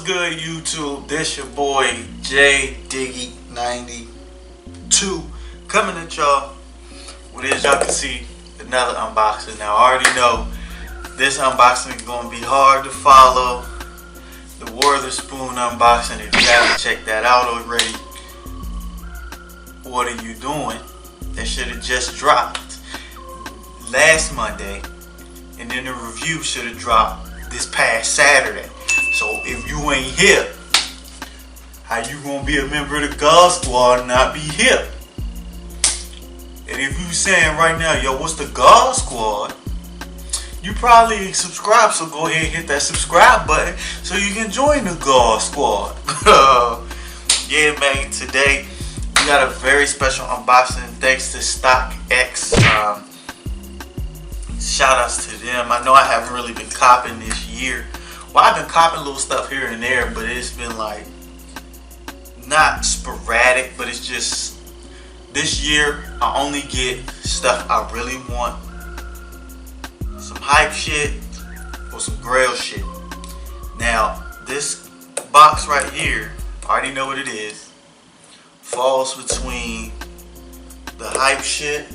good, YouTube? This your boy J Diggy 92 coming at y'all with, as y'all can see, another unboxing. Now I already know this unboxing is gonna be hard to follow. The War of the Spoon unboxing. If you haven't checked that out already, what are you doing? That should have just dropped last Monday, and then the review should have dropped this past Saturday. So if you ain't here, how you gonna be a member of the God Squad and not be here? And if you saying right now, yo, what's the God Squad? You probably subscribe, so go ahead and hit that subscribe button so you can join the God Squad. Yeah, man, today we got a very special unboxing thanks to StockX. Shout outs to them. I know I haven't really been copping this year. Well, I've been copping little stuff here and there, but it's been like not sporadic, but it's just this year I only get stuff I really want. Some hype shit or some grail shit. Now, this box right here, I already know what it is, falls between the hype shit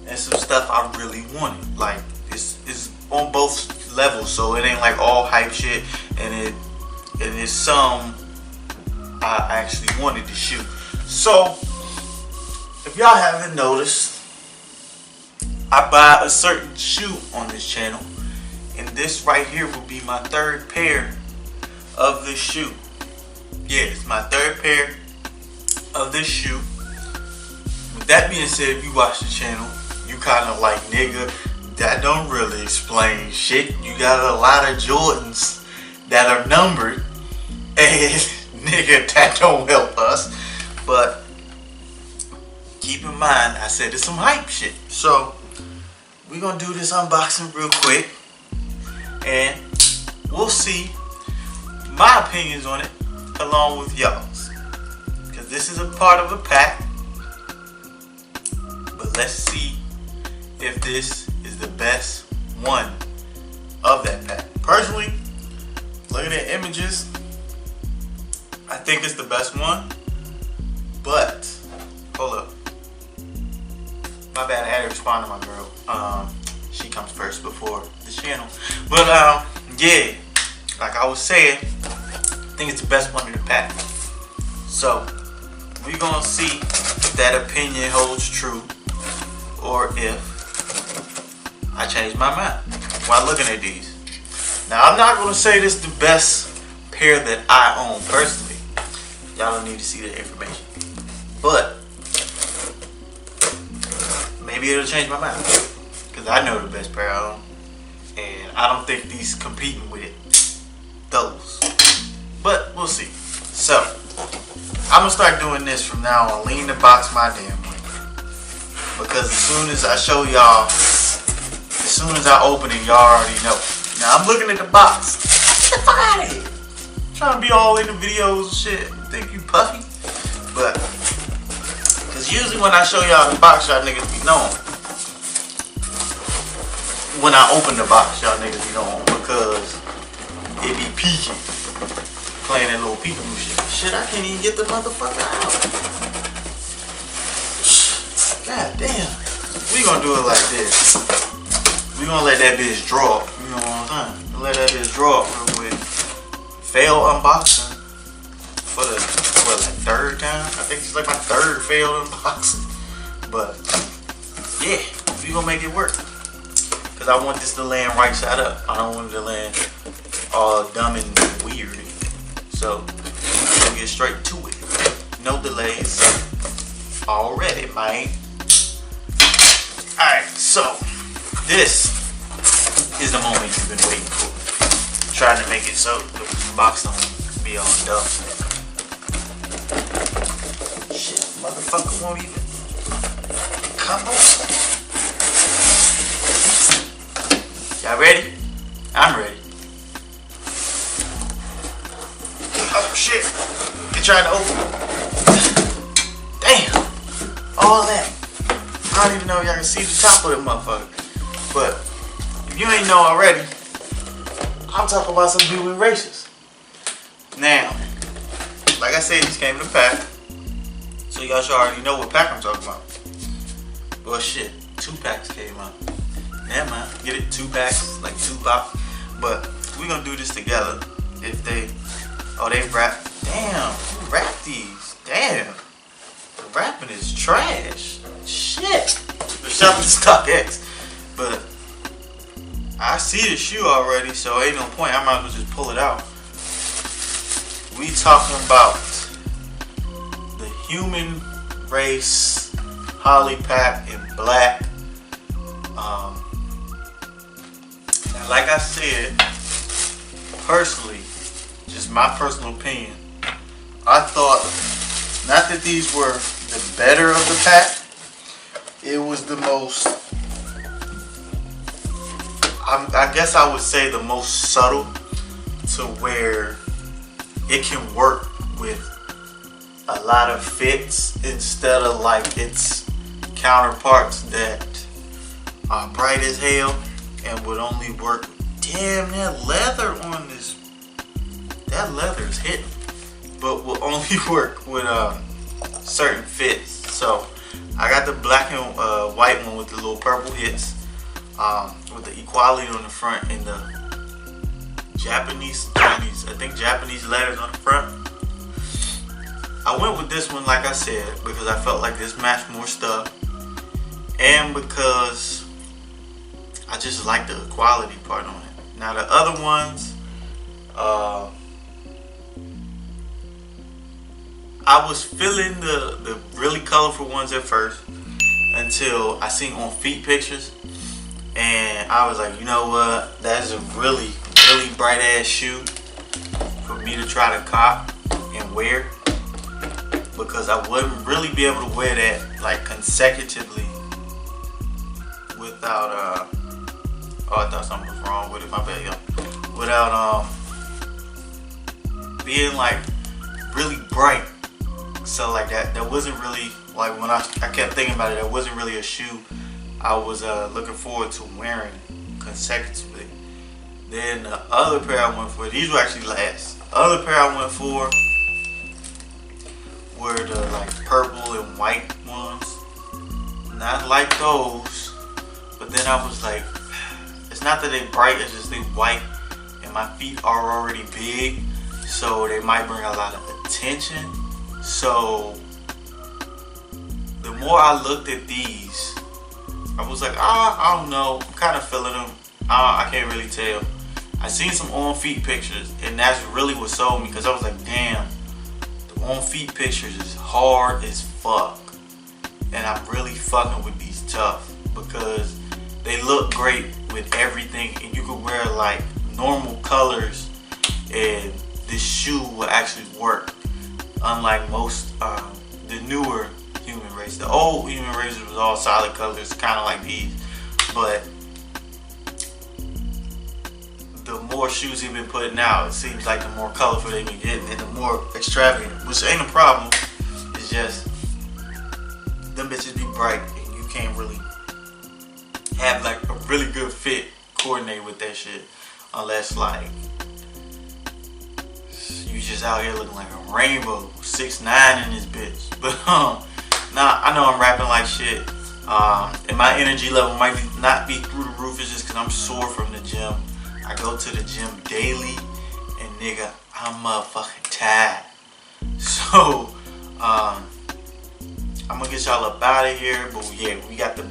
and some stuff I really wanted. Like, it's on both levels, so it ain't like all hype shit, and it's some I actually wanted to shoot. So, if y'all haven't noticed, I buy a certain shoe on this channel, and this right here will be my third pair of this shoe. Yeah, it's my third pair of this shoe. With that being said, if you watch the channel, you kind of like, nigga, that don't really explain shit. You got a lot of Jordans that are numbered, and nigga, that don't help us. But keep in mind, I said it's some hype shit. So we're gonna do this unboxing real quick, and we'll see my opinions on it along with y'all's, because this is a part of a pack. But let's see if this is the best one of that pack. Personally, looking at images, I think it's the best one. But hold up, my bad, I had to respond to my girl. She comes first before the channel. But yeah, like I was saying, I think it's the best one in the pack. So we're gonna see if that opinion holds true, or if I change my mind while looking at these. Now, I'm not gonna say this is the best pair that I own personally. Y'all don't need to see that information. But maybe it'll change my mind, because I know the best pair I own, and I don't think these competing with those. But we'll see. So I'm gonna start doing this from now on. Lean the box my damn way, because as soon as I show y'all, as soon as I open it, y'all already know. Now I'm looking at the box. Get the fuck out of here. I'm trying to be all in the videos and shit. You think you puffy? But because usually when I show y'all the box, y'all niggas be knowing. When I open the box, y'all niggas be knowing, because it be peeking. Playing that little peekaboo shit. Shit, I can't even get the motherfucker out. God damn. We gonna do it like this. We gonna let that bitch draw. You know what I'm saying? Let that bitch draw real quick. Fail unboxing for the like third time. I think it's like my third failed unboxing. But yeah, we gonna make it work, cause I want this to land right side up. I don't want it to land all dumb and weird. So we'll get straight to it. No delays already, man. Alright, so this is the moment you've been waiting for. Trying to make it so the box don't be all dumb. Shit, motherfucker won't even come on. Y'all ready? I'm ready. Oh shit. You're trying to open it. Damn. All that. I don't even know if y'all can see the top of the motherfucker. But if you ain't know already, I'm talking about some human races. Now, like I said, these came in a pack. So y'all should already know what pack I'm talking about. Well, shit, 2 packs came out. Yeah, man, get it? 2 packs, like 2 pop. But we gonna do this together. If they, oh, they wrap. Damn, who wrapped these? Damn, the wrapping is trash. Shit. The shop is StockX. But I see the shoe already, so ain't no point. I might as well just pull it out. We talking about the Human Race Holly Pack in black. Now, like I said, personally, just my personal opinion, I thought not that these were the better of the pack. It was the most, I guess I would say the most subtle, to where it can work with a lot of fits instead of like its counterparts that are bright as hell and would only work. Damn, that leather on this, that leather is hitting, but will only work with certain fits. So I got the black and white one with the little purple hits, with the equality on the front and the Japanese letters on the front. I went with this one, like I said, because I felt like this matched more stuff, and because I just like the quality part on it. Now the other ones, I was feeling the really colorful ones at first until I seen on feet pictures, and I was like, you know what, that's a really bright ass shoe for me to try to cop and wear, because I wouldn't really be able to wear that like consecutively without oh, I thought something was wrong with it, my bad, y'all. Without being like really bright. So like that wasn't really, like, when I kept thinking about it, that wasn't really a shoe I was looking forward to wearing consecutively. Then the other pair I went for, these were actually last. The other pair I went for were the like purple and white ones. Not like those, but then I was like, it's not that they bright, it's just they white, and my feet are already big, so they might bring a lot of attention. So the more I looked at these, I was like, I don't know, I'm kind of feeling them. I can't really tell. I seen some on feet pictures, and that's really what sold me, because I was like, damn, the on feet pictures is hard as fuck, and I'm really fucking with these tough, because they look great with everything, and you could wear like normal colors and this shoe will actually work, unlike most the newer Human Race. The old Human Race was all solid colors, kind of like these, but the more shoes he's been putting out, it seems like the more colorful they've been getting and the more extravagant, which ain't a problem. It's just them bitches be bright and you can't really have like a really good fit coordinate with that shit, unless like you just out here looking like a rainbow, 6'9" in this bitch. But nah, I know I'm rapping like shit, and my energy level might not be through the roof. It's just because I'm sore from the gym. I go to the gym daily, and nigga, I'm motherfucking tired. So I'm gonna get y'all up out of here. But yeah, we got the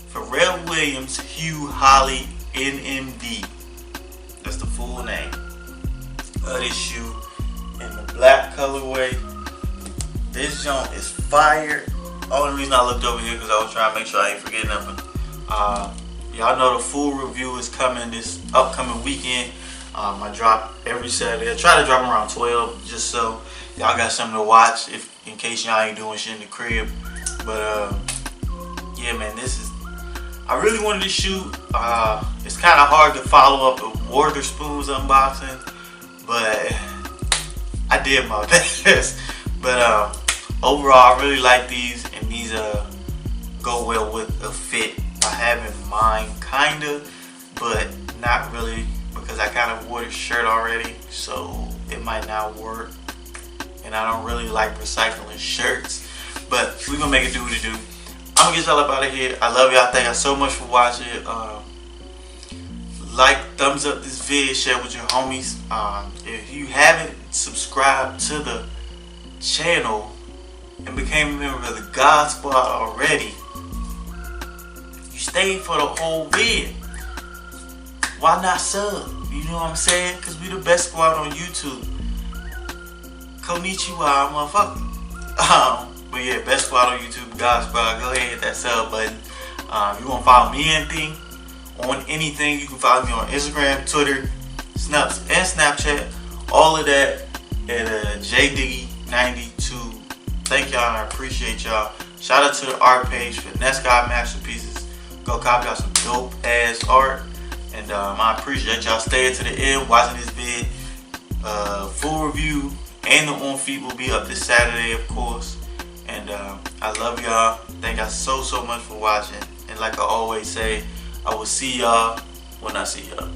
Pharrell Williams Hugh Holly NMD. That's the full name of this shoe in the black colorway. This joint is fire. Only reason I looked over here because I was trying to make sure I ain't forgetting nothing. Y'all know the full review is coming this upcoming weekend. I drop every Saturday. I try to drop around 12 just so y'all got something to watch in case y'all ain't doing shit in the crib. But yeah, man, this is, I really wanted to shoot. It's kind of hard to follow up a Waterspoons unboxing, but I did my best. But overall, I really like these, and these go well with a fit I have in mind, kinda, but not really, because I kind of wore the shirt already, so it might not work. And I don't really like recycling shirts, but we're gonna make it do what it do. I'm gonna get y'all up out of here. I love y'all. Thank y'all so much for watching. Like, thumbs up this vid, share with your homies. If you haven't subscribed to the channel and became a member of the God Squad already, you stayed for the whole vid. Why not sub? You know what I'm saying? Because we the best squad on YouTube. Konnichiwa, motherfucker. But yeah, best squad on YouTube, God Squad. Go ahead and hit that sub button. You want to follow me on anything, you can follow me on Instagram, Twitter, Snaps, and Snapchat. All of that at JD92. Thank y'all, and I appreciate y'all. Shout out to the art page for Nescott Masterpieces. Go copy out some dope ass art. And I appreciate y'all staying to the end, watching this vid. Full review and the on feed will be up this Saturday, of course. And I love y'all. Thank y'all so much for watching. And like I always say, I will see y'all when I see y'all.